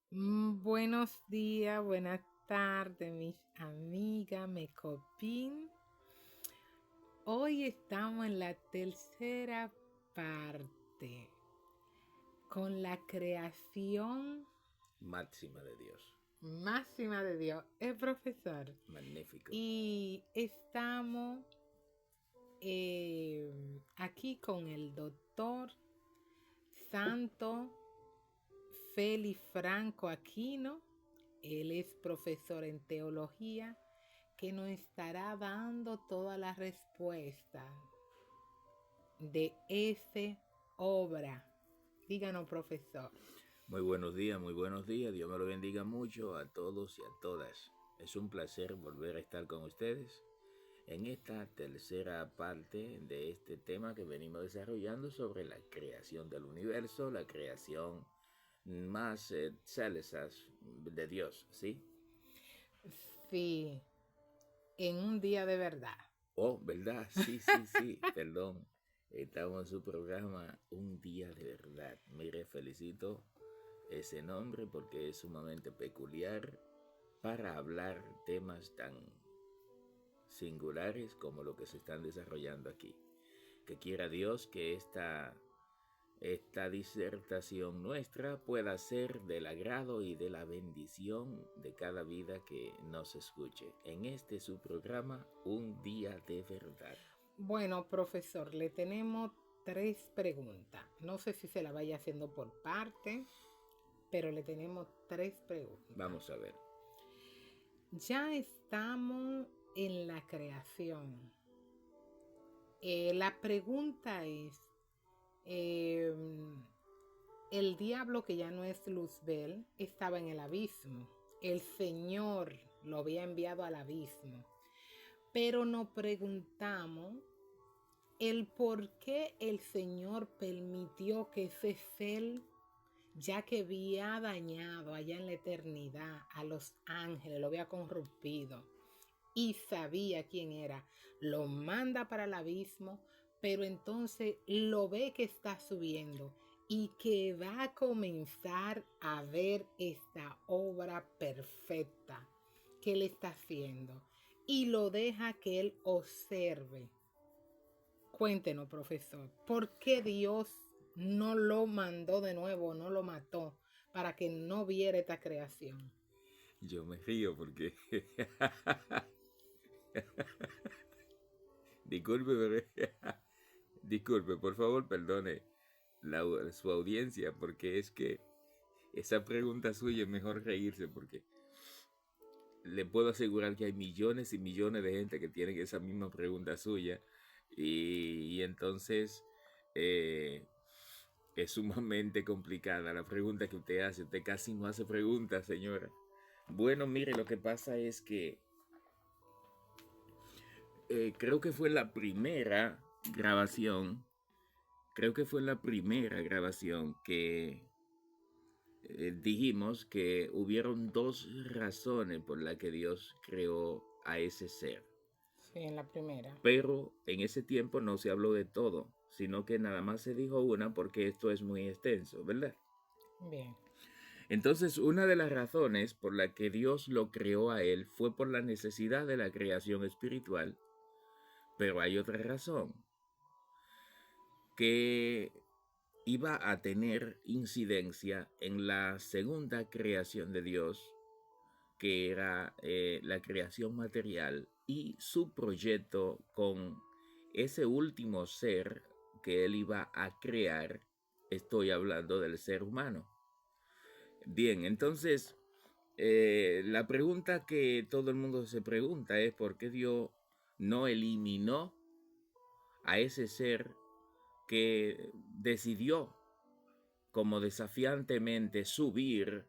Buenos días, buenas tardes, mis amigas, me copín. Hoy estamos en la tercera parte con la creación Máxima de Dios. máxima de Dios, el profesor. Magnífico. Y estamos aquí con el doctor Santo Félix Franco Aquino. Él es profesor en teología que nos estará dando todas las respuestas de esa obra. Díganos, profesor. Muy buenos días, muy buenos días. Dios me lo bendiga mucho a todos y a todas. Es un placer volver a estar con ustedes en esta tercera parte de este tema que venimos desarrollando sobre la creación del universo, la creación más celesas de Dios, ¿sí? Sí, en un día de verdad. Oh, ¿verdad? Sí, perdón. Estamos en su programa Un Día de Verdad. Mire, felicito ese nombre porque es sumamente peculiar para hablar temas tan singulares como lo que se están desarrollando aquí. Que quiera Dios que esta disertación nuestra pueda ser del agrado y de la bendición de cada vida que nos escuche. En este su programa, Un Día de Verdad. Bueno, profesor, le tenemos tres preguntas. No sé si se la vaya haciendo por parte, pero le tenemos tres preguntas. Vamos a ver. Ya estamos en la creación. La pregunta es, eh, el diablo, que ya no es Luzbel, estaba en el abismo. El Señor lo había enviado al abismo. Pero nos preguntamos el por qué el Señor permitió que ese ser, ya que había dañado allá en la eternidad a los ángeles, lo había corrompido y sabía quién era, lo manda para el abismo, pero entonces lo ve que está subiendo y que va a comenzar a ver esta obra perfecta que él está haciendo y lo deja que él observe. Cuéntenos, profesor, ¿por qué Dios no lo mandó de nuevo, no lo mató para que no viera esta creación? Yo me río porque disculpe, disculpe, por favor, perdone su audiencia, porque es que esa pregunta suya es mejor reírse, porque le puedo asegurar que hay millones y millones de gente que tienen esa misma pregunta suya, y entonces eh, es sumamente complicada la pregunta que usted hace. Usted casi no hace preguntas, señora. Bueno, mire, lo que pasa es que creo que fue la primera grabación. Creo que fue la primera grabación que dijimos que hubieron dos razones por las que Dios creó a ese ser. Sí, en la primera. Pero en ese tiempo no se habló de todo, sino que nada más se dijo una porque esto es muy extenso, ¿verdad? Bien. Entonces, una de las razones por la que Dios lo creó a él fue por la necesidad de la creación espiritual, pero hay otra razón, que iba a tener incidencia en la segunda creación de Dios, que era la creación material y su proyecto con ese último ser que él iba a crear. Estoy hablando del ser humano. Bien, entonces la pregunta que todo el mundo se pregunta es por qué Dios no eliminó a ese ser que decidió como desafiantemente subir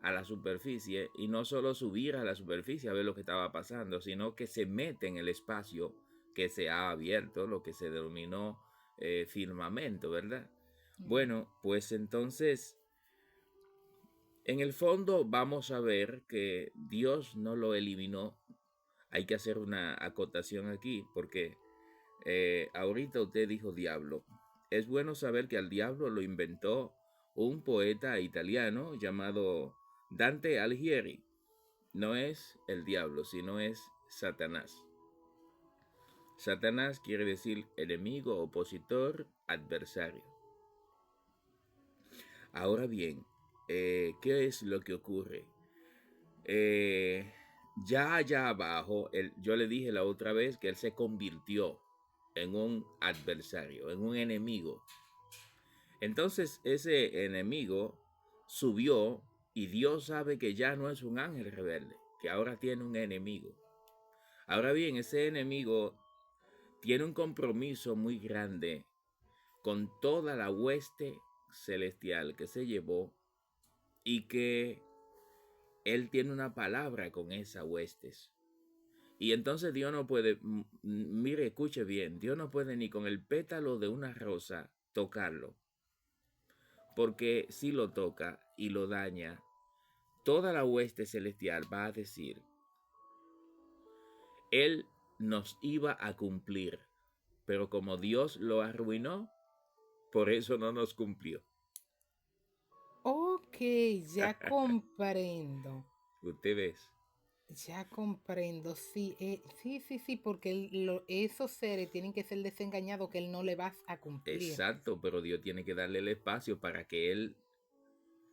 a la superficie, y no solo subir a la superficie a ver lo que estaba pasando, sino que se mete en el espacio que se ha abierto, lo que se denominó firmamento, ¿verdad? Bien. Bueno, pues entonces, en el fondo vamos a ver que Dios no lo eliminó. Hay que hacer una acotación aquí, porque ahorita usted dijo diablo. Es bueno saber que al diablo lo inventó un poeta italiano llamado Dante Alighieri. No es el diablo, sino es Satanás. Satanás quiere decir enemigo, opositor, adversario. Ahora bien, ¿qué es lo que ocurre? Ya allá abajo, yo le dije la otra vez que él se convirtió en un adversario, en un enemigo. Entonces ese enemigo subió y Dios sabe que ya no es un ángel rebelde, que ahora tiene un enemigo. Ahora bien, ese enemigo tiene un compromiso muy grande con toda la hueste celestial que se llevó y que él tiene una palabra con esas huestes. Y entonces Dios no puede, mire, escuche bien, Dios no puede ni con el pétalo de una rosa tocarlo. Porque si lo toca y lo daña, toda la hueste celestial va a decir, él nos iba a cumplir, pero como Dios lo arruinó, por eso no nos cumplió. Ok, ya comprendo. Usted ves. Ya comprendo, sí, sí, porque esos seres tienen que ser desengañados que él no le vas a cumplir. Exacto, pero Dios tiene que darle el espacio para que él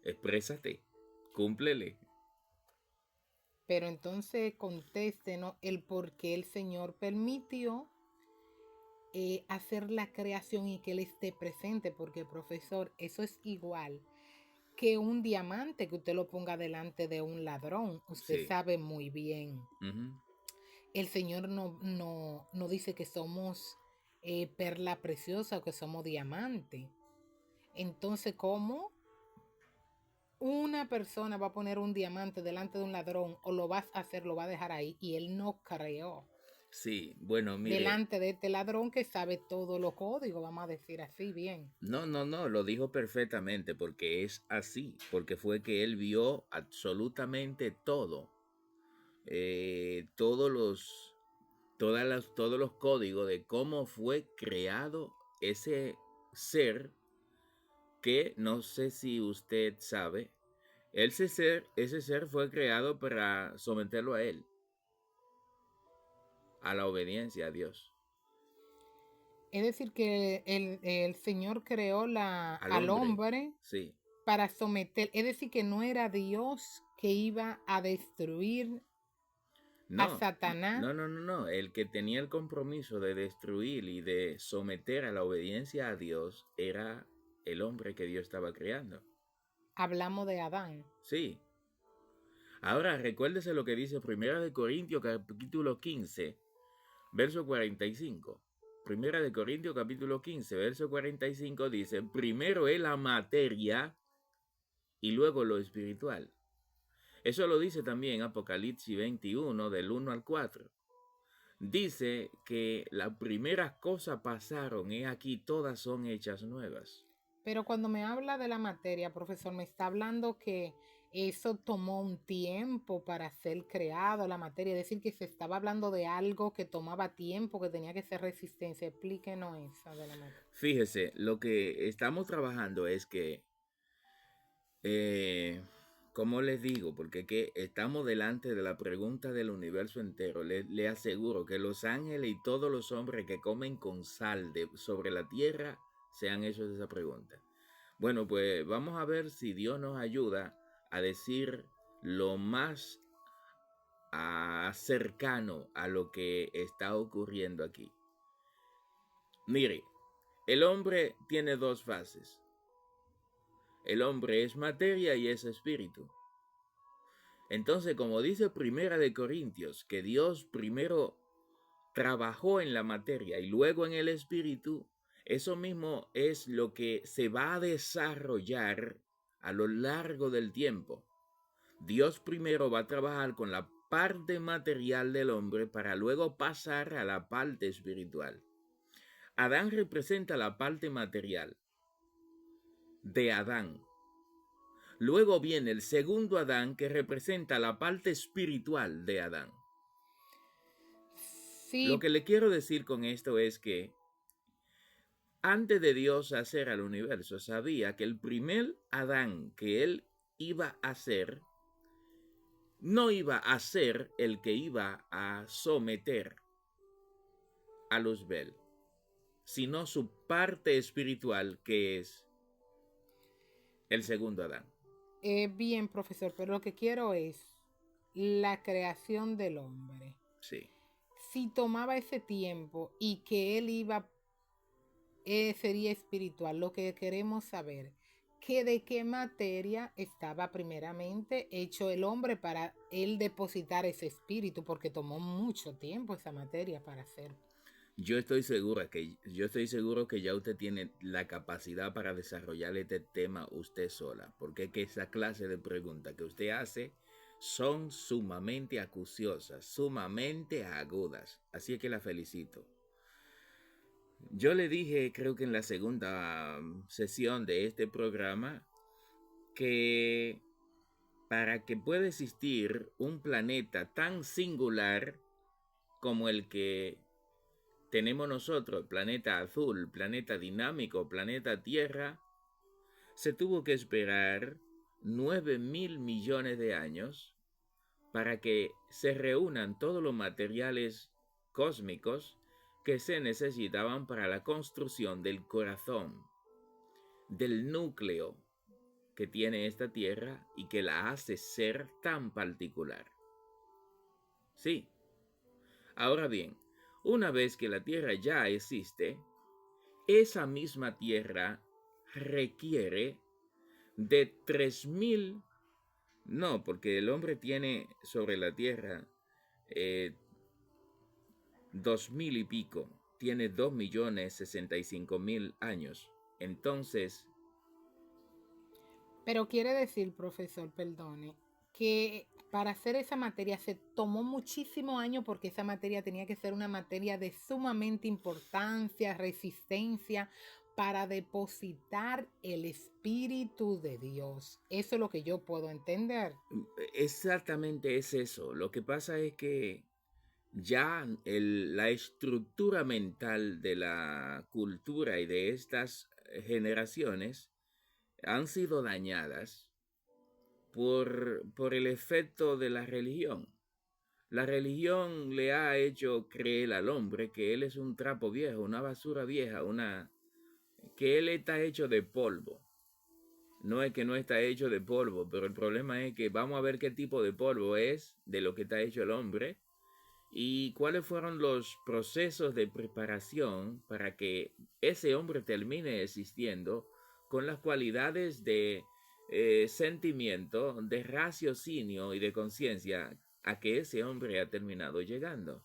exprésate, cúmplele. Pero entonces contéstenos el por qué el Señor permitió hacer la creación y que Él esté presente, porque profesor, eso es igual que un diamante que usted lo ponga delante de un ladrón. Usted Sí. sabe muy bien. Uh-huh. El Señor no dice que somos perla preciosa o que somos diamante. Entonces, ¿cómo una persona va a poner un diamante delante de un ladrón o lo vas a hacer, lo va a dejar ahí? Y él no creó. Sí, bueno, mire. Delante de este ladrón que sabe todos los códigos, vamos a decir así bien. No, lo dijo perfectamente porque es así, porque fue que él vio absolutamente todo. Todos los códigos de cómo fue creado ese ser que no sé si usted sabe, ese ser fue creado para someterlo a él, a la obediencia a Dios. Es decir, que el Señor creó al hombre sí. para someter. Es decir, que no era Dios que iba a destruir a Satanás. No. El que tenía el compromiso de destruir y de someter a la obediencia a Dios era el hombre que Dios estaba creando. Hablamos de Adán. Sí. Ahora recuérdese lo que dice 1 Corintios capítulo 15, verso 45. 1 Corintios capítulo 15, verso 45 dice, primero es la materia y luego lo espiritual. Eso lo dice también Apocalipsis 21, del 1 al 4. Dice que las primeras cosas pasaron y aquí todas son hechas nuevas. Pero cuando me habla de la materia, profesor, me está hablando que eso tomó un tiempo para ser creado, la materia. Es decir, que se estaba hablando de algo que tomaba tiempo, que tenía que ser resistencia. Explíquenos eso de la materia. Fíjese, lo que estamos trabajando es que, ¿cómo les digo? Porque que estamos delante de la pregunta del universo entero. Le aseguro que los ángeles y todos los hombres que comen con sal sobre la tierra se han hecho esa pregunta. Bueno, pues vamos a ver si Dios nos ayuda a decir lo más cercano a lo que está ocurriendo aquí. Mire, el hombre tiene dos fases. El hombre es materia y es espíritu. Entonces, como dice 1 Corintios, que Dios primero trabajó en la materia y luego en el espíritu, eso mismo es lo que se va a desarrollar a lo largo del tiempo. Dios primero va a trabajar con la parte material del hombre para luego pasar a la parte espiritual. Adán representa la parte material de Adán. Luego viene el segundo Adán que representa la parte espiritual de Adán. Sí. Lo que le quiero decir con esto es que antes de Dios hacer al universo, sabía que el primer Adán que él iba a hacer no iba a ser el que iba a someter a Luzbel, sino su parte espiritual, que es el segundo Adán. Bien, profesor, pero lo que quiero es la creación del hombre. Sí. Si tomaba ese tiempo y que él iba, sería espiritual, lo que queremos saber, que de qué materia estaba primeramente hecho el hombre para él depositar ese espíritu, porque tomó mucho tiempo esa materia para hacer. Yo estoy seguro que ya usted tiene la capacidad para desarrollar este tema usted sola, porque es que esa clase de preguntas que usted hace son sumamente acuciosas, sumamente agudas. Así es que la felicito. Yo le dije, creo que en la segunda sesión de este programa, que para que pueda existir un planeta tan singular como el que tenemos nosotros, planeta azul, planeta dinámico, planeta Tierra, se tuvo que esperar 9.000 millones de años para que se reúnan todos los materiales cósmicos que se necesitaban para la construcción del corazón, del núcleo que tiene esta Tierra y que la hace ser tan particular. Sí. Ahora bien, una vez que la Tierra ya existe, esa misma Tierra requiere de 3.000, no, porque el hombre tiene sobre la Tierra 2.000 y pico, tiene 2.065.000 años. Entonces, Pero quiere decir, profesor, perdone, que para hacer esa materia se tomó muchísimo años porque esa materia tenía que ser una materia de sumamente importancia, resistencia, para depositar el Espíritu de Dios. Eso es lo que yo puedo entender. exactamente es eso. Lo que pasa es que ya la estructura mental de la cultura y de estas generaciones han sido dañadas por el efecto de la religión. La religión le ha hecho creer al hombre que él es un trapo viejo, una basura vieja, que él está hecho de polvo. No es que no está hecho de polvo, pero el problema es que vamos a ver qué tipo de polvo es de lo que está hecho el hombre y cuáles fueron los procesos de preparación para que ese hombre termine existiendo con las cualidades de sentimiento, de raciocinio y de conciencia a que ese hombre ha terminado llegando.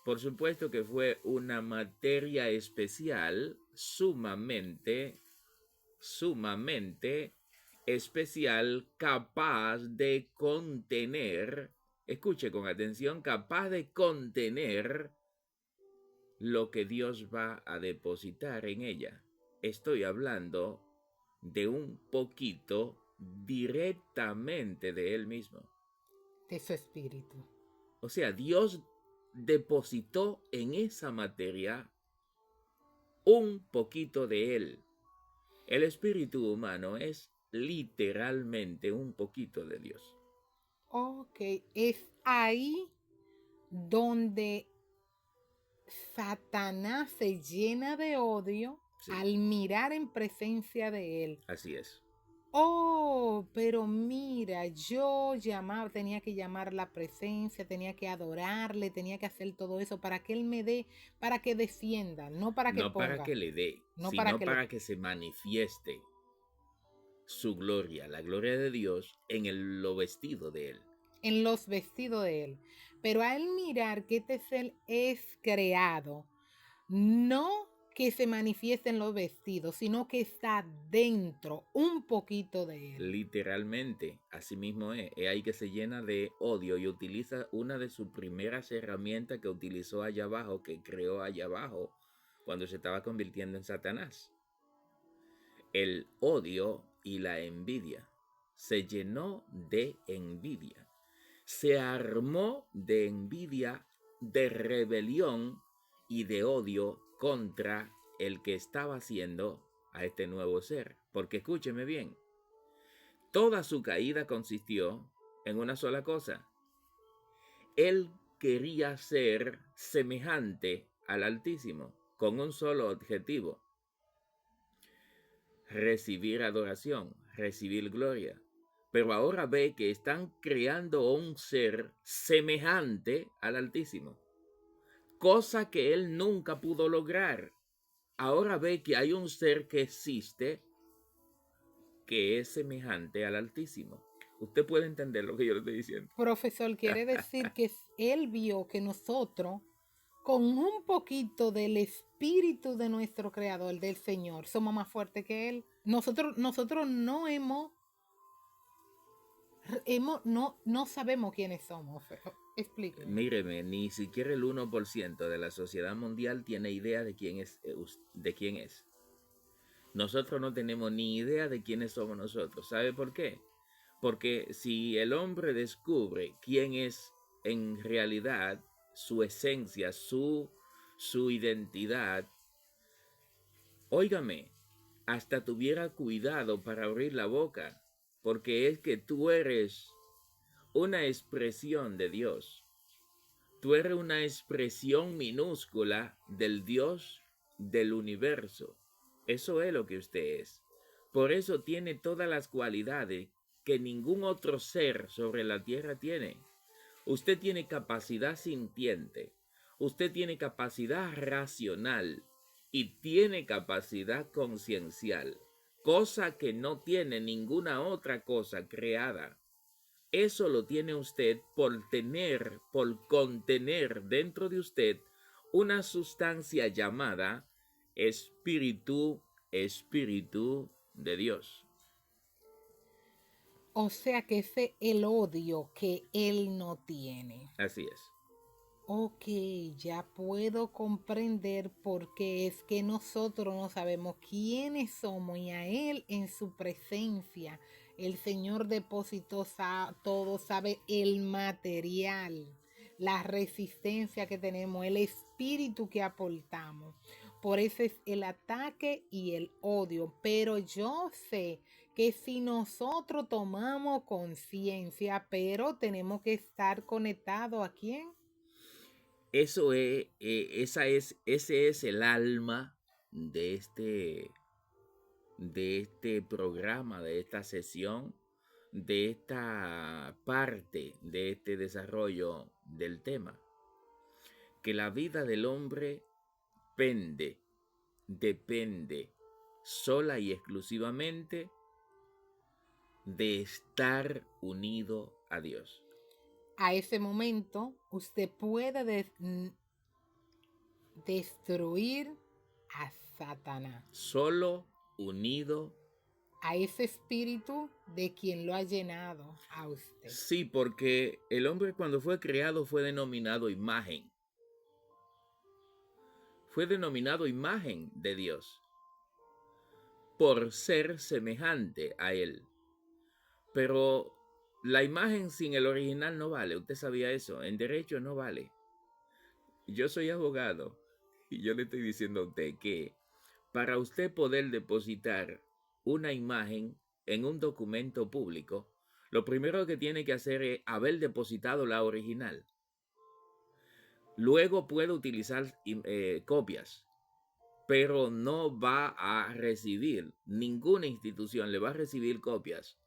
Por supuesto que fue una materia especial, sumamente especial, capaz de contener, escuche con atención, capaz de contener lo que Dios va a depositar en ella. Estoy hablando de un poquito directamente de Él mismo. De su espíritu. O sea, Dios depositó en esa materia un poquito de Él. El espíritu humano es literalmente un poquito de Dios. Ok, es ahí donde Satanás se llena de odio, sí, al mirar en presencia de él. Así es. Oh, pero mira, yo tenía que llamar la presencia, tenía que adorarle, tenía que hacer todo eso para que él me dé, para que defienda, no para que no ponga. Para que le dé, no sino para que se manifieste su gloria, la gloria de Dios en lo vestido de él. En los vestidos de él. Pero al mirar que este ser es creado, no que se manifieste en los vestidos, sino que está dentro un poquito de él. Literalmente, así mismo es ahí que se llena de odio y utiliza una de sus primeras herramientas que utilizó allá abajo, que creó allá abajo, cuando se estaba convirtiendo en Satanás. El odio y la envidia. Se llenó de envidia. Se armó de envidia, de rebelión y de odio contra el que estaba haciendo a este nuevo ser. Porque escúcheme bien, toda su caída consistió en una sola cosa. Él quería ser semejante al Altísimo, con un solo objetivo: recibir adoración, recibir gloria. Pero ahora ve que están creando un ser semejante al Altísimo, cosa que él nunca pudo lograr. Ahora ve que hay un ser que existe que es semejante al Altísimo. Usted puede entender lo que yo le estoy diciendo. Profesor, quiere decir que él vio que nosotros, con un poquito del espíritu de nuestro creador, del Señor, somos más fuertes que él. Nosotros no no sabemos quiénes somos. Explíqueme. Míreme, ni siquiera el 1% de la sociedad mundial tiene idea de quién es. Nosotros no tenemos ni idea de quiénes somos nosotros. ¿Sabe por qué? Porque si el hombre descubre quién es en realidad, su esencia, su identidad, óigame, hasta tuviera cuidado para abrir la boca, porque es que tú eres una expresión de Dios. Tú eres una expresión minúscula del Dios del universo. Eso es lo que usted es. Por eso tiene todas las cualidades que ningún otro ser sobre la tierra tiene. Usted tiene capacidad sintiente, usted tiene capacidad racional y tiene capacidad conciencial, cosa que no tiene ninguna otra cosa creada. Eso lo tiene usted por contener dentro de usted una sustancia llamada espíritu de Dios. O sea que ese es el odio que él no tiene. Así es. Ok, ya puedo comprender por qué es que nosotros no sabemos quiénes somos y a Él en su presencia el Señor depositó todo, sabe el material, la resistencia que tenemos, el espíritu que aportamos. Por eso es el ataque y el odio. Pero yo sé que si nosotros tomamos conciencia, pero tenemos que estar conectados ¿a quién? Eso es, ese es el alma de este programa, de esta sesión, de esta parte de este desarrollo del tema. Que la vida del hombre depende sola y exclusivamente de estar unido a Dios. A ese momento usted puede destruir a Satanás, Solo unido. a ese espíritu de quien lo ha llenado a usted. Sí, porque el hombre cuando fue creado fue denominado imagen. Fue denominado imagen de Dios por ser semejante a Él. Pero la imagen sin el original no vale. Usted sabía eso. En derecho no vale. Yo soy abogado y yo le estoy diciendo a usted que para usted poder depositar una imagen en un documento público, lo primero que tiene que hacer es haber depositado la original. Luego puede utilizar copias, pero no va a recibir, ninguna institución le va a recibir copias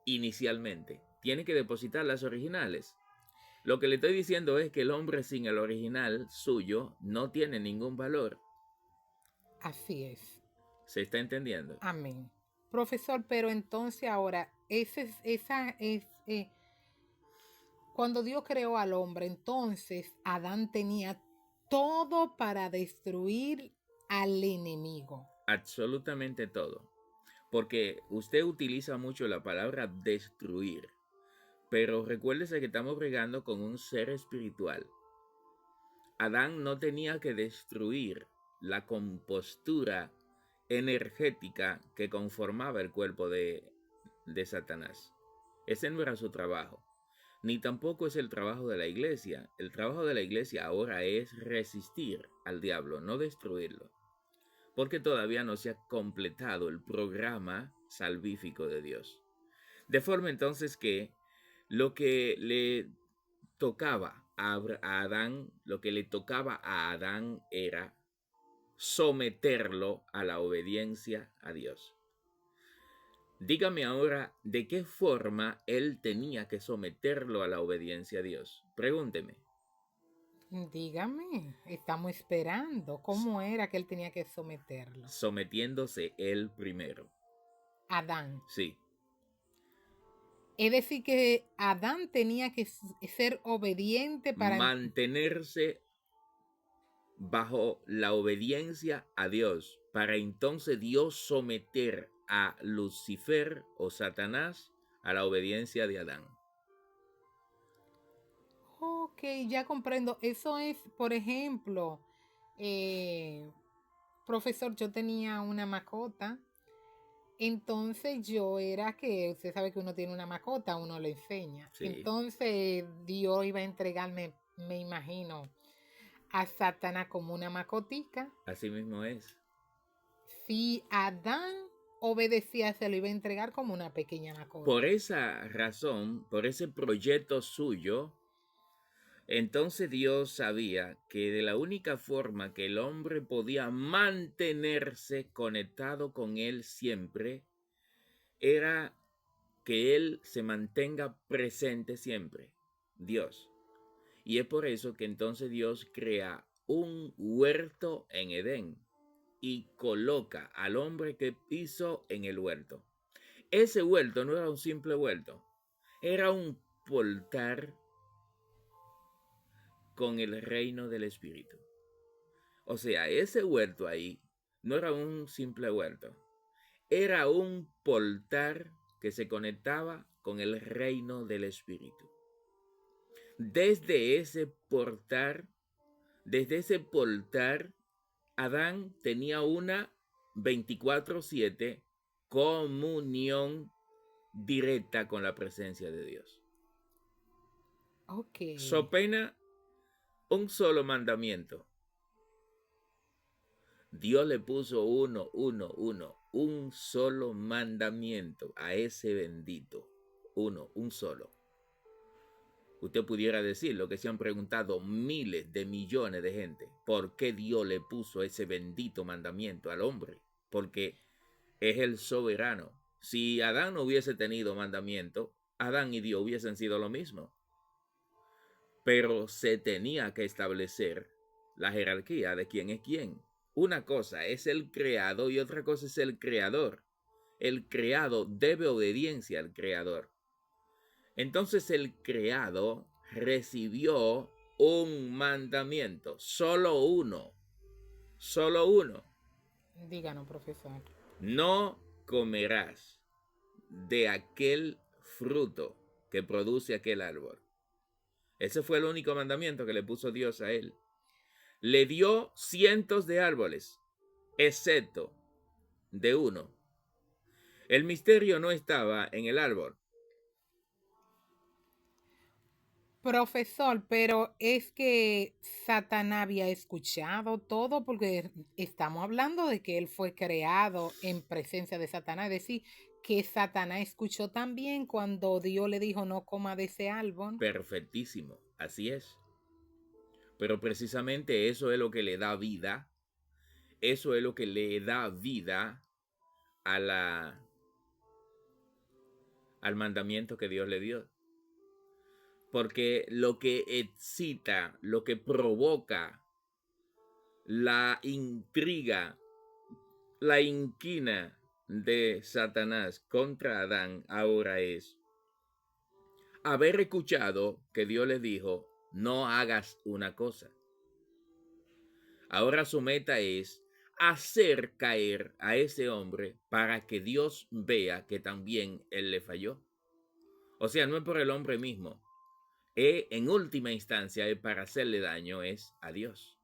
inicialmente. Tiene que depositar las originales. Lo que le estoy diciendo es que el hombre sin el original suyo no tiene ningún valor. Así es. ¿Se está entendiendo? Amén. Profesor, pero entonces ahora, cuando Dios creó al hombre, entonces Adán tenía todo para destruir al enemigo. Absolutamente todo. Porque usted utiliza mucho la palabra destruir. Pero recuérdese que estamos bregando con un ser espiritual. Adán no tenía que destruir la compostura energética que conformaba el cuerpo de Satanás. Ese no era su trabajo. Ni tampoco es el trabajo de la iglesia. El trabajo de la iglesia ahora es resistir al diablo, no destruirlo. porque todavía no se ha completado el programa salvífico de Dios. De forma entonces que lo que le tocaba a Adán, lo que le tocaba a Adán era someterlo a la obediencia a Dios. Dígame ahora de qué forma él tenía que someterlo a la obediencia a Dios. Pregúnteme. Dígame, estamos esperando. ¿Cómo era que él tenía que someterlo? Sometiéndose él primero. Adán. Sí. Es decir, que Adán tenía que ser obediente para... Mantenerse bajo la obediencia a Dios, para entonces Dios someter a Lucifer o Satanás a la obediencia de Adán. Ok, ya comprendo. Eso es, por ejemplo, profesor, yo tenía una mascota. Entonces yo era que, usted sabe que uno tiene una mascota, uno le enseña. Sí. Entonces Dios iba a entregarme, me imagino, a Satanás como una mascotica. Así mismo es. Si Adán obedecía, se lo iba a entregar como una pequeña mascota. Por esa razón, por ese proyecto suyo, entonces Dios sabía que de la única forma que el hombre podía mantenerse conectado con él siempre era que él se mantenga presente siempre, Dios. Y es por eso que entonces Dios crea un huerto en Edén y coloca al hombre que hizo en el huerto. Ese huerto no era un simple huerto, era un portal con el reino del Espíritu. O sea, ese huerto ahí no era un simple huerto, era un portal que se conectaba con el reino del Espíritu. Desde ese portal, Adán tenía una 24/7 comunión directa con la presencia de Dios. Ok. So pena un solo mandamiento. Dios le puso un solo mandamiento a ese bendito. Un solo. Usted pudiera decir lo que se han preguntado miles de millones de gente. ¿Por qué Dios le puso ese bendito mandamiento al hombre? Porque es el soberano. Si Adán no hubiese tenido mandamiento, Adán y Dios hubiesen sido lo mismo. Pero se tenía que establecer la jerarquía de quién es quién. Una cosa es el creado y otra cosa es el creador. El creado debe obediencia al creador. Entonces el creado recibió un mandamiento, solo uno. Díganos, profesor. No comerás de aquel fruto que produce aquel árbol. Ese fue el único mandamiento que le puso Dios a él. Le dio cientos de árboles, excepto de uno. El misterio no estaba en el árbol. Profesor, pero es que Satanás había escuchado todo porque estamos hablando de que él fue creado en presencia de Satanás. Es decir, que Satanás escuchó también cuando Dios le dijo no coma de ese árbol. Perfectísimo, así es. Pero precisamente eso es lo que le da vida. Eso es lo que le da vida a al mandamiento que Dios le dio. Porque lo que excita, lo que provoca la intriga, la inquina de Satanás contra Adán ahora es haber escuchado que Dios le dijo, no hagas una cosa. Ahora su meta es hacer caer a ese hombre para que Dios vea que también él le falló. O sea, no es por el hombre mismo. En última instancia, para hacerle daño es a Dios.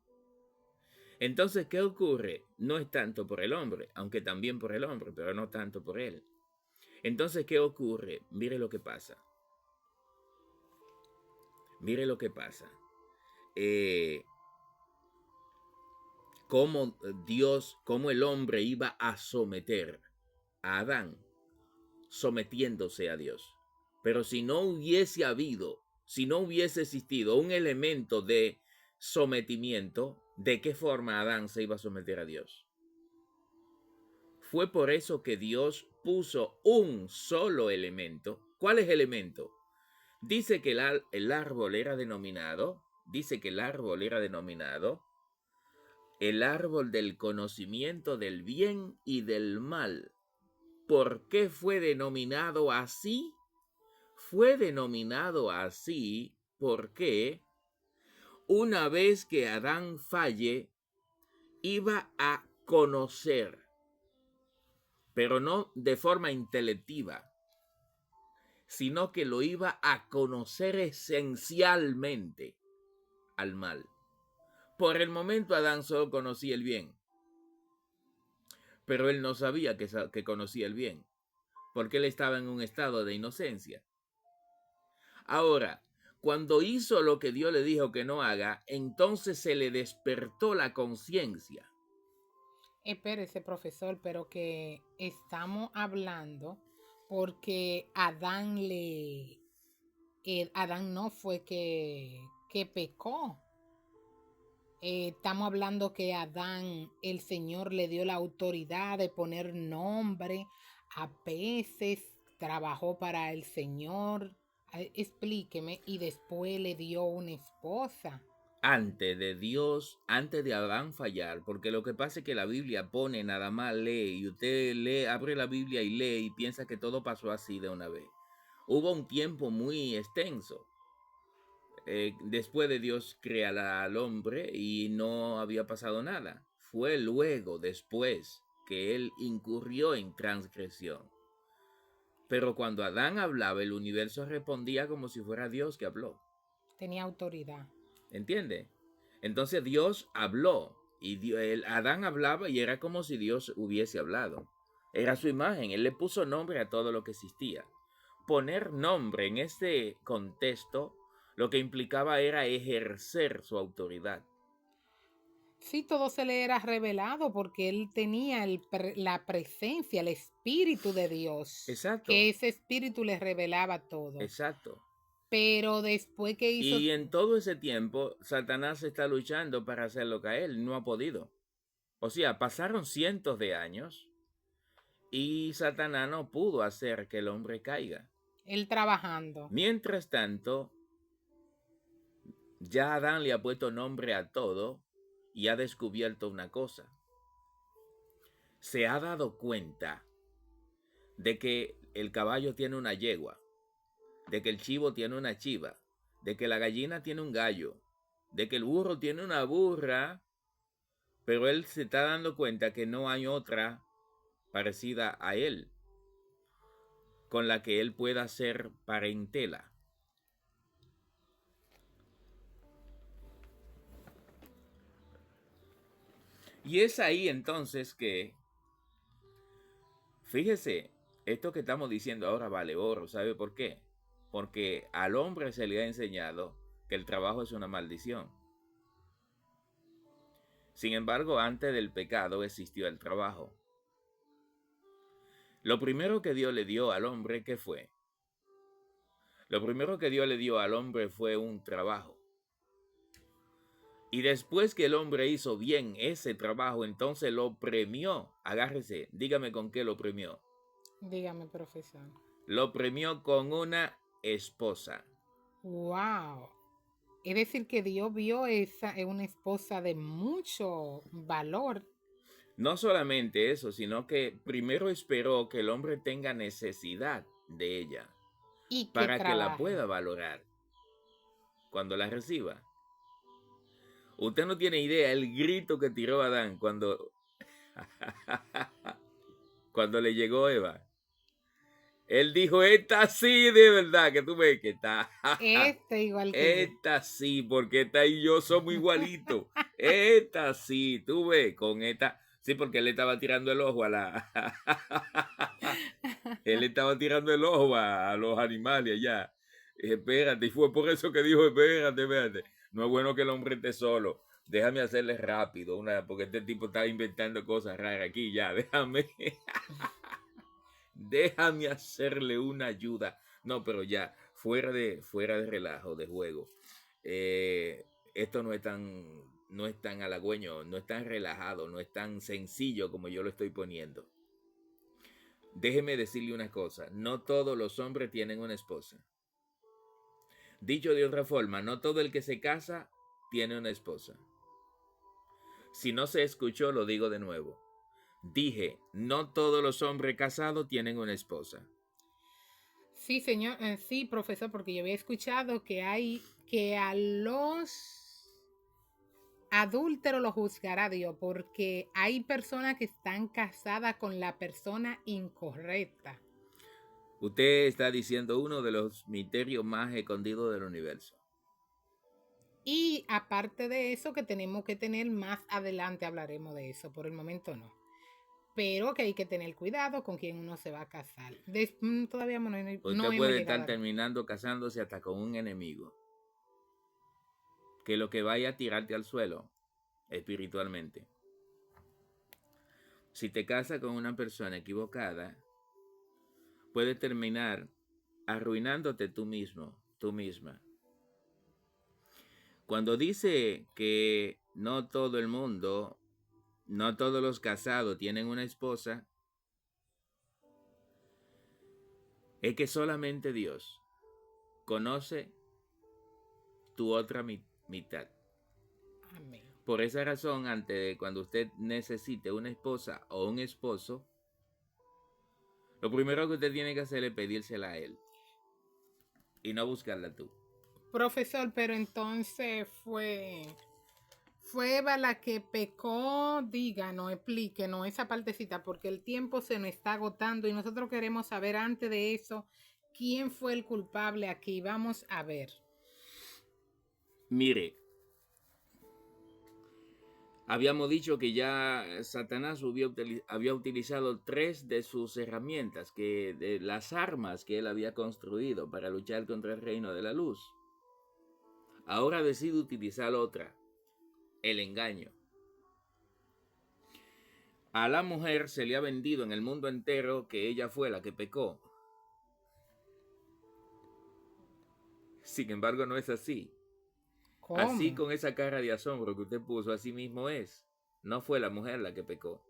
Entonces, ¿qué ocurre? No es tanto por el hombre, aunque también por el hombre, pero no tanto por él. Entonces, ¿qué ocurre? Mire lo que pasa. Mire lo que pasa. cómo Dios, cómo el hombre iba a someter a Adán, sometiéndose a Dios. Pero si no hubiese habido, si no hubiese existido un elemento de sometimiento, ¿de qué forma Adán se iba a someter a Dios? Fue por eso que Dios puso un solo elemento. ¿Cuál es el elemento? Dice que el árbol era denominado, el árbol del conocimiento del bien y del mal. ¿Por qué fue denominado así? Fue denominado así porque una vez que Adán falle, iba a conocer, pero no de forma intelectiva, sino que lo iba a conocer esencialmente al mal. Por el momento Adán solo conocía el bien, pero él no sabía que conocía el bien, porque él estaba en un estado de inocencia. Ahora, cuando hizo lo que Dios le dijo que no haga, entonces se le despertó la conciencia. Espérese, profesor, pero que estamos hablando porque Adán no fue que pecó. Estamos hablando que Adán, el Señor le dio la autoridad de poner nombre a peces, trabajó para el Señor. Explíqueme, y después le dio una esposa. Antes de Adán fallar, porque lo que pasa es que la Biblia pone nada más lee, y usted lee, abre la Biblia y lee y piensa que todo pasó así de una vez. Hubo un tiempo muy extenso. Después de Dios crea al hombre y no había pasado nada. Fue luego, después, que él incurrió en transgresión. Pero cuando Adán hablaba, el universo respondía como si fuera Dios que habló. Tenía autoridad. ¿Entiende? Entonces Dios habló y Adán hablaba y era como si Dios hubiese hablado. Era su imagen, él le puso nombre a todo lo que existía. Poner nombre en este contexto lo que implicaba era ejercer su autoridad. Sí, todo se le era revelado porque él tenía la presencia, el Espíritu de Dios. Exacto. Que ese Espíritu le revelaba todo. Exacto. Pero después que hizo... Y en todo ese tiempo, Satanás está luchando para hacerlo caer, no ha podido. O sea, pasaron cientos de años y Satanás no pudo hacer que el hombre caiga. Él trabajando. Mientras tanto, ya Adán le ha puesto nombre a todo y ha descubierto una cosa. Se ha dado cuenta de que el caballo tiene una yegua, de que el chivo tiene una chiva, de que la gallina tiene un gallo, de que el burro tiene una burra, pero él se está dando cuenta que no hay otra parecida a él, con la que él pueda hacer parentela. Y es ahí entonces que, fíjese, esto que estamos diciendo ahora vale oro, ¿sabe por qué? Porque al hombre se le ha enseñado que el trabajo es una maldición. Sin embargo, antes del pecado existió el trabajo. Lo primero que Dios le dio al hombre, ¿qué fue? Lo primero que Dios le dio al hombre fue un trabajo. Y después que el hombre hizo bien ese trabajo, entonces lo premió. Agárrese, dígame con qué lo premió. Dígame, profesor. Lo premió con una esposa. ¡Wow! Es decir, que Dios vio una esposa de mucho valor. No solamente eso, sino que primero esperó que el hombre tenga necesidad de ella Y que para que la trabaje. pueda valorar cuando la reciba. Usted no tiene idea el grito que tiró Adán cuando le llegó Eva. Él dijo, esta sí, de verdad, que tú ves que está. Igual que esta sí, porque esta y yo somos igualitos. Esta sí, tú ves, con esta. Sí, porque él le estaba tirando el ojo a la. Él le estaba tirando el ojo a los animales allá. Espérate, y fue por eso que dijo, espérate. No es bueno que el hombre esté solo. Déjame hacerle rápido, porque este tipo está inventando cosas raras aquí, ya, déjame hacerle una ayuda. No, pero ya, fuera de relajo, de juego. Esto no es tan halagüeño, no es tan relajado, no es tan sencillo como yo lo estoy poniendo. Déjeme decirle una cosa, no todos los hombres tienen una esposa. Dicho de otra forma, no todo el que se casa tiene una esposa. Si no se escuchó, lo digo de nuevo. Dije, no todos los hombres casados tienen una esposa. Sí, señor, sí, profesor, porque yo había escuchado que a los adúlteros lo juzgará Dios, porque hay personas que están casadas con la persona incorrecta. Usted está diciendo uno de los misterios más escondidos del universo. Y aparte de eso, que tenemos que tener más adelante, hablaremos de eso, por el momento no. Pero que hay que tener cuidado con quién uno se va a casar. Todavía no Usted hemos puede llegado estar terminando casándose hasta con un enemigo, que lo que vaya a tirarte al suelo espiritualmente. Si te casas con una persona equivocada, puede terminar arruinándote tú mismo, tú misma. Cuando dice que no todo el mundo, no todos los casados tienen una esposa, es que solamente Dios conoce tu otra mitad. Amén. Por esa razón, cuando usted necesite una esposa o un esposo, lo primero que usted tiene que hacer es pedírsela a él y no buscarla tú. Profesor, pero entonces fue Eva la que pecó, díganos, explíquenos esa partecita, porque el tiempo se nos está agotando y nosotros queremos saber antes de eso quién fue el culpable aquí. Vamos a ver. Mire, habíamos dicho que ya Satanás había utilizado 3 de sus herramientas, de las armas que él había construido para luchar contra el reino de la luz. Ahora decide utilizar otra, el engaño. A la mujer se le ha vendido en el mundo entero que ella fue la que pecó. Sin embargo, no es así. ¿Cómo? Así, con esa cara de asombro que usted puso, así mismo es. No fue la mujer la que pecó.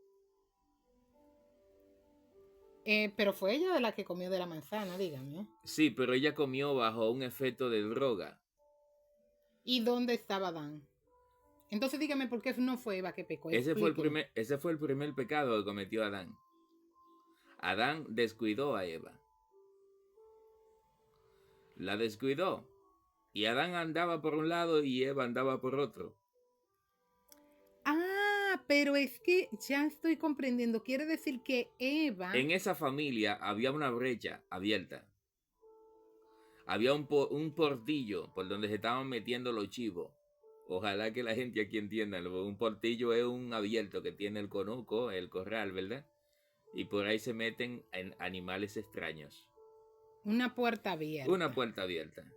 Pero fue ella de la que comió de la manzana, dígame. Sí, pero ella comió bajo un efecto de droga. ¿Y dónde estaba Adán? Entonces dígame por qué no fue Eva que pecó. Ese fue el primer pecado que cometió Adán. Adán descuidó a Eva. La descuidó. Y Adán andaba por un lado y Eva andaba por otro. Ah, pero es que ya estoy comprendiendo. Quiere decir que Eva... En esa familia había una brecha abierta. Había un portillo por donde se estaban metiendo los chivos. Ojalá que la gente aquí entienda. Un portillo es un abierto que tiene el conuco, el corral, ¿verdad? Y por ahí se meten animales extraños. Una puerta abierta. Una puerta abierta.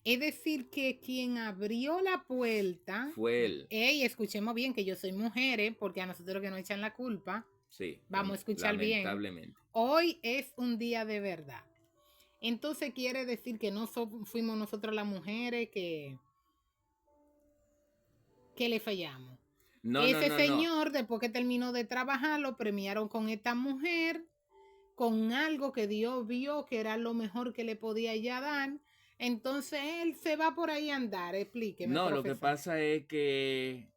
Es decir, que quien abrió la puerta... Fue él. Ey, escuchemos bien que yo soy mujer, porque a nosotros que nos echan la culpa. Sí. Vamos a escuchar bien. Lamentablemente. Hoy es un día de verdad. Entonces quiere decir que no fuimos nosotros las mujeres que le fallamos. Ese señor, después que terminó de trabajar, lo premiaron con esta mujer, con algo que Dios vio que era lo mejor que le podía ya dar. Entonces él se va por ahí a andar. Explíqueme, No, profesor. lo que pasa es que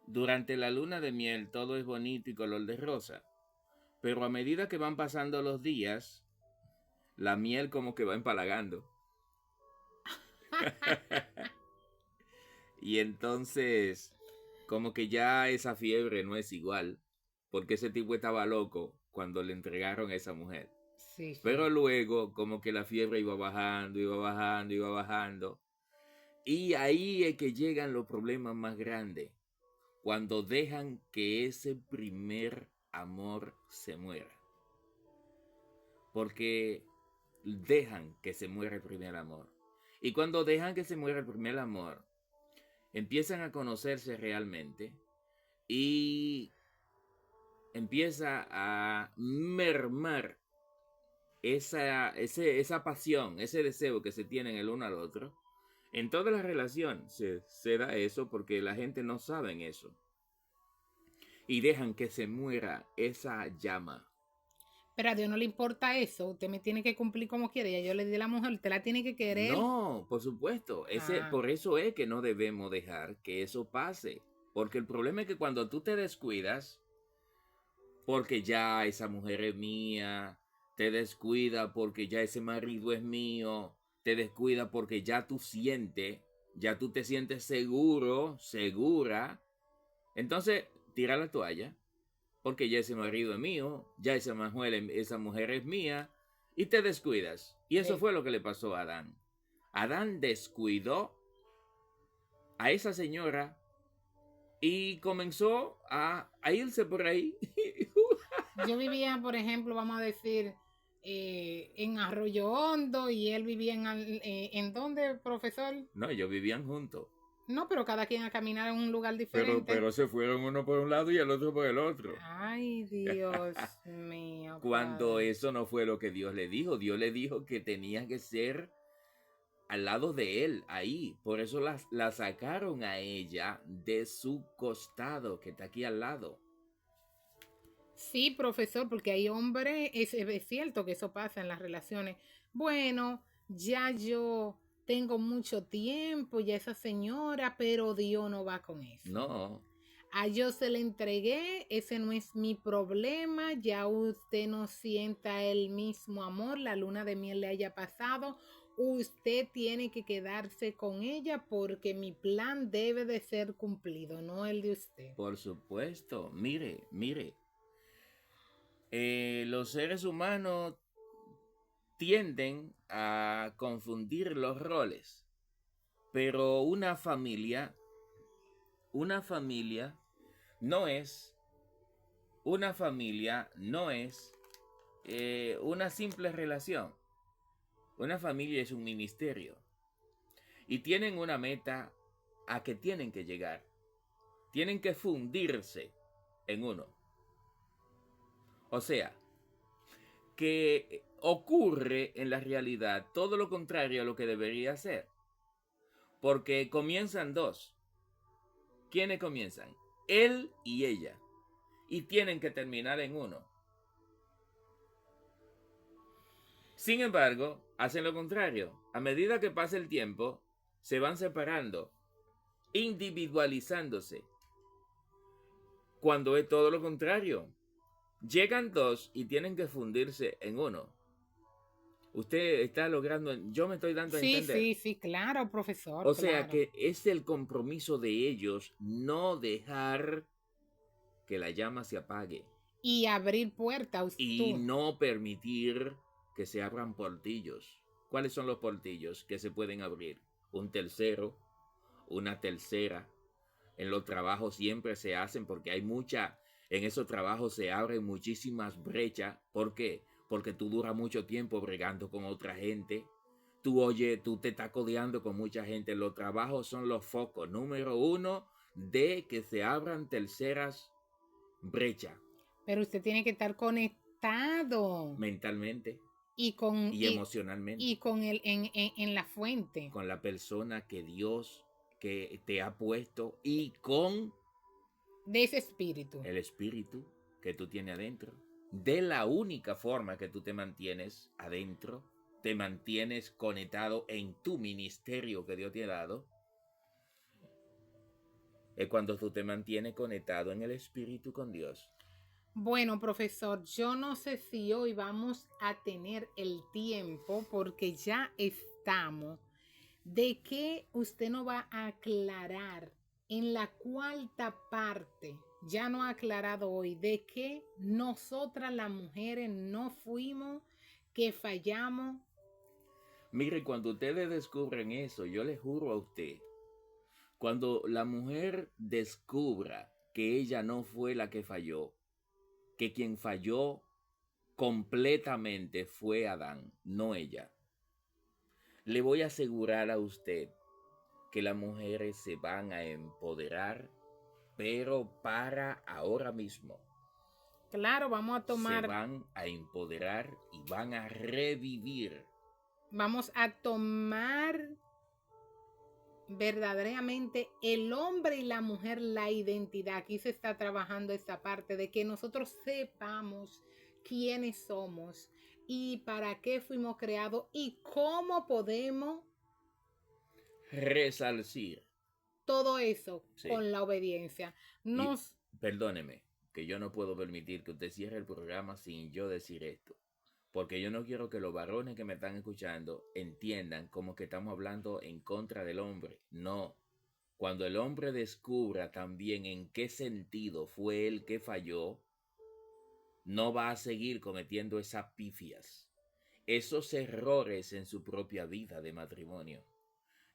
durante la luna de miel todo es bonito y color de rosa. Pero a medida que van pasando los días, la miel como que va empalagando. Y entonces, como que ya esa fiebre no es igual, porque ese tipo estaba loco cuando le entregaron a esa mujer. Sí. Pero luego, como que la fiebre iba bajando, iba bajando, iba bajando. Y ahí es que llegan los problemas más grandes, cuando dejan que ese primer amor se muera. Porque dejan que se muera el primer amor. Y cuando dejan que se muera el primer amor, empiezan a conocerse realmente y empieza a mermar esa pasión, ese deseo que se tienen el uno al otro. En toda la relación se da eso porque la gente no sabe eso. Y dejan que se muera esa llama. Pero a Dios no le importa eso. Usted me tiene que cumplir como quiere. Ya yo le di a la mujer, usted la tiene que querer. No, por supuesto. Por eso es que no debemos dejar que eso pase. Porque el problema es que cuando tú te descuidas, porque ya esa mujer es mía, te descuida porque ya ese marido es mío, te descuida porque ya tú te sientes seguro, segura. Entonces, tira la toalla, porque ya ese marido es mío, ya esa mujer es mía, y te descuidas. Y eso fue lo que le pasó a Adán. Adán descuidó a esa señora y comenzó a irse por ahí. Yo vivía, por ejemplo, vamos a decir, en Arroyo Hondo y él vivía ¿en dónde, profesor? No, ellos vivían juntos. No, pero cada quien a caminar en un lugar diferente. Pero se fueron uno por un lado y el otro por el otro. Ay, Dios mío. Cuando padre. eso no fue lo que Dios le dijo. Dios le dijo que tenía que ser al lado de él, ahí. Por eso la sacaron a ella de su costado, que está aquí al lado. Sí, profesor, porque hay hombres, es cierto que eso pasa en las relaciones. Bueno, ya yo tengo mucho tiempo, ya esa señora, pero Dios no va con eso. No. A yo se le entregué, ese no es mi problema, ya usted no sienta el mismo amor, la luna de miel le haya pasado, usted tiene que quedarse con ella porque mi plan debe de ser cumplido, no el de usted. Por supuesto, mire. Los seres humanos tienden a confundir los roles, pero una familia no es una simple relación. Una familia es un ministerio y tienen una meta a que tienen que llegar. Tienen que fundirse en uno. O sea, que ocurre en la realidad todo lo contrario a lo que debería ser. Porque comienzan dos. ¿Quiénes comienzan? Él y ella. Y tienen que terminar en uno. Sin embargo, hacen lo contrario. A medida que pasa el tiempo, se van separando, individualizándose. Cuando es todo lo contrario. Llegan dos y tienen que fundirse en uno. Usted está logrando, yo me estoy dando a entender. Sí, claro, profesor. O sea claro. que es el compromiso de ellos no dejar que la llama se apague. Y abrir puertas. Y no permitir que se abran portillos. ¿Cuáles son los portillos que se pueden abrir? Un tercero, una tercera. En los trabajos siempre se hacen porque hay en esos trabajos se abren muchísimas brechas. ¿Por qué? Porque tú duras mucho tiempo bregando con otra gente. Tú te estás codeando con mucha gente. Los trabajos son los focos número uno de que se abran terceras brechas. Pero usted tiene que estar conectado. Mentalmente. Y emocionalmente. Y con en la fuente. Con la persona que Dios que te ha puesto y con de ese espíritu. El espíritu que tú tienes adentro. De la única forma que tú te mantienes adentro, te mantienes conectado en tu ministerio que Dios te ha dado, es cuando tú te mantienes conectado en el espíritu con Dios. Bueno, profesor, yo no sé si hoy vamos a tener el tiempo porque ya estamos. ¿De qué usted nos va a aclarar en la cuarta parte? Ya no ha aclarado hoy de que nosotras las mujeres no fuimos, que fallamos. Mire, cuando ustedes descubren eso, yo les juro a usted, cuando la mujer descubra que ella no fue la que falló, que quien falló completamente fue Adán, no ella, le voy a asegurar a usted que las mujeres se van a empoderar, pero para ahora mismo. Claro, vamos a Se tomar, van a empoderar y van a revivir. vamos a tomar verdaderamente el hombre y la mujer, la identidad. Aquí se está trabajando esta parte de que nosotros sepamos quiénes somos y para qué fuimos creados y cómo podemos Resalcir. todo eso Sí. con la obediencia. Nos, Perdóneme, que yo no puedo permitir que usted cierre el programa sin yo decir esto. Porque yo no quiero que los varones que me están escuchando entiendan como que estamos hablando en contra del hombre. No. Cuando el hombre descubra también en qué sentido fue el que falló, no va a seguir cometiendo esas pifias, esos errores en su propia vida de matrimonio.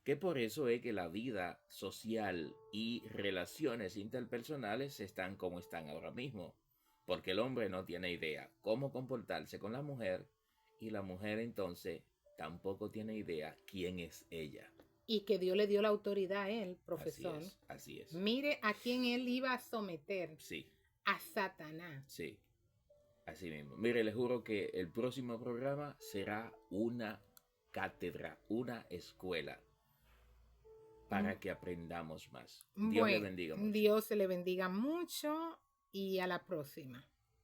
Que por eso es que la vida social y relaciones interpersonales están como están ahora mismo. Porque el hombre no tiene idea cómo comportarse con la mujer y la mujer entonces tampoco tiene idea quién es ella. y que Dios le dio la autoridad a él, profesor. Así es. Mire a quién él iba a someter. Sí. A Satanás. Sí. Así mismo. Mire, le juro que el próximo programa será una cátedra, una escuela para que aprendamos más. Dios le bendiga mucho. Dios se le bendiga mucho y a la próxima.